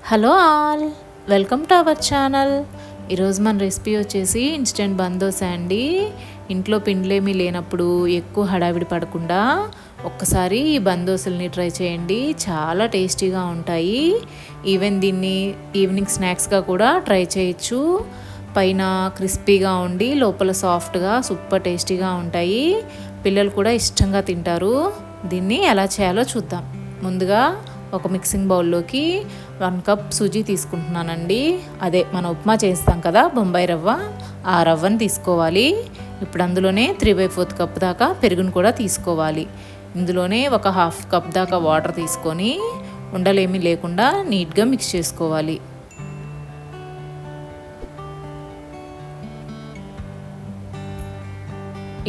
Hello all, welcome to our channel. ఈరోజు మన recipe వచ్చేసి ఇన్స్టెంట్ బందోస అండి. ఇంట్లో పిండిలేమీ లేనప్పుడు ఎక్కువ హడావిడి పడకుండా ఒక్కసారి ఈ బందోసల్ని ట్రై చేయండి. చాలా టేస్టీగా ఉంటాయి. ఈవెన్ దీన్ని ఈవినింగ్ స్నాక్స్గా కూడా ట్రై చేయొచ్చు. పైన క్రిస్పీగా ఉండి లోపల సాఫ్ట్గా సూపర్ టేస్టీగా ఉంటాయి. పిల్లలు కూడా ఇష్టంగా తింటారు. దీన్ని ఎలా చేయాలో చూద్దాం. ముందుగా ఒక మిక్సింగ్ బౌల్లోకి 1 కప్ సూజీ తీసుకుంటున్నానండి. అదే మన ఉప్మా చేస్తాం కదా, బొంబాయి రవ్వ, ఆ రవ్వని తీసుకోవాలి. ఇప్పుడు అందులోనే 3/4 కప్ దాకా పెరుగును కూడా తీసుకోవాలి. ఇందులోనే ఒక 1/2 కప్ దాకా వాటర్ తీసుకొని ఉండలేమీ లేకుండా నీట్గా మిక్స్ చేసుకోవాలి.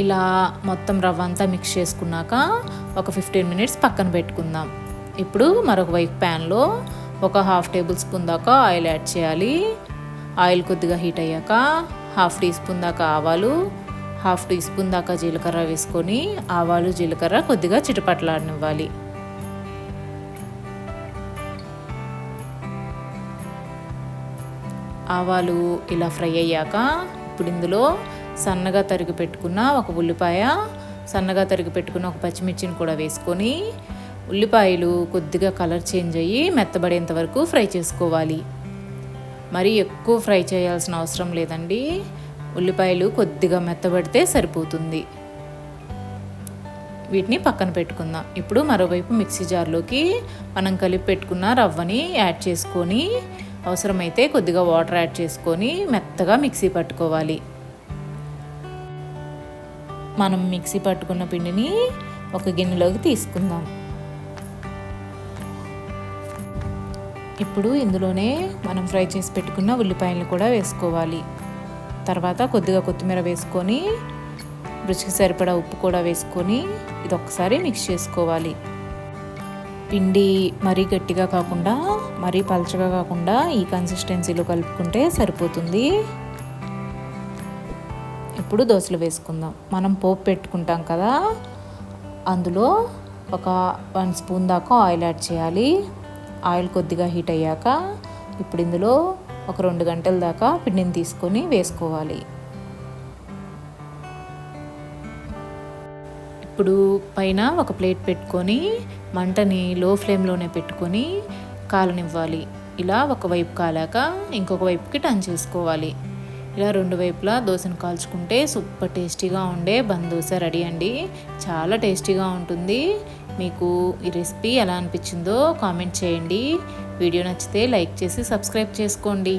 ఇలా మొత్తం రవ్వ అంతా మిక్స్ చేసుకున్నాక ఒక 15 మినిట్స్ పక్కన పెట్టుకుందాం. ఇప్పుడు మరొక వైపు ప్యాన్లో ఒక 1/2 టేబుల్ స్పూన్ దాకా ఆయిల్ యాడ్ చేయాలి. ఆయిల్ కొద్దిగా హీట్ అయ్యాక 1/2 టీ స్పూన్ దాకా ఆవాలు, 1/2 టీ స్పూన్ దాకా జీలకర్ర వేసుకొని ఆవాలు జీలకర్ర కొద్దిగా చిటపట్లాడనివ్వాలి. ఆవాలు ఇలా ఫ్రై అయ్యాక ఇప్పుడు ఇందులో సన్నగా తరిగి పెట్టుకున్న ఒక ఉల్లిపాయ, సన్నగా తరిగి పెట్టుకున్న ఒక పచ్చిమిర్చిని కూడా వేసుకొని ఉల్లిపాయలు కొద్దిగా కలర్ చేంజ్ అయ్యి మెత్తబడేంత వరకు ఫ్రై చేసుకోవాలి. మరీ ఎక్కువ ఫ్రై చేయాల్సిన అవసరం లేదండి. ఉల్లిపాయలు కొద్దిగా మెత్తబడితే సరిపోతుంది. వీటిని పక్కన పెట్టుకుందాం. ఇప్పుడు మరోవైపు మిక్సీ జార్లోకి మనం కలిపి పెట్టుకున్న రవ్వని యాడ్ చేసుకొని అవసరమైతే కొద్దిగా వాటర్ యాడ్ చేసుకొని మెత్తగా మిక్సీ పట్టుకోవాలి. మనం మిక్సీ పట్టుకున్న పిండిని ఒక గిన్నెలోకి తీసుకుందాం. ఇప్పుడు ఇందులోనే మనం ఫ్రై చేసి పెట్టుకున్న ఉల్లిపాయలను కూడా వేసుకోవాలి. తర్వాత కొద్దిగా కొత్తిమీర వేసుకొని రుచికి సరిపడా ఉప్పు కూడా వేసుకొని ఇది ఒక్కసారి మిక్స్ చేసుకోవాలి. పిండి మరీ గట్టిగా కాకుండా మరీ పలచగా కాకుండా ఈ కన్సిస్టెన్సీలో కలుపుకుంటే సరిపోతుంది. ఇప్పుడు దోశలు వేసుకుందాం. మనం పోపు పెట్టుకుంటాం కదా, అందులో ఒక 1 స్పూన్ దాకా ఆయిల్ యాడ్ చేయాలి. ఆయిల్ కొద్దిగా హీట్ అయ్యాక ఇప్పుడు ఇందులో ఒక 2 గంటల దాకా పిండిని తీసుకొని వేసుకోవాలి. ఇప్పుడు పైన ఒక ప్లేట్ పెట్టుకొని మంటని లో ఫ్లేమ్లోనే పెట్టుకొని కాలనివ్వాలి. ఇలా ఒకవైపు కాలాక ఇంకొక వైపుకి టర్న్ చేసుకోవాలి. ఇలా 2 వైపులా దోశను కాల్చుకుంటే సూపర్ టేస్టీగా ఉండే బందోస రెడీ అండి. చాలా టేస్టీగా ఉంటుంది. మీకు ఈ రెసిపీ ఎలా అనిపించిందో కామెంట్ చేయండి. వీడియో నచ్చితే లైక్ చేసి సబ్స్క్రైబ్ చేసుకోండి.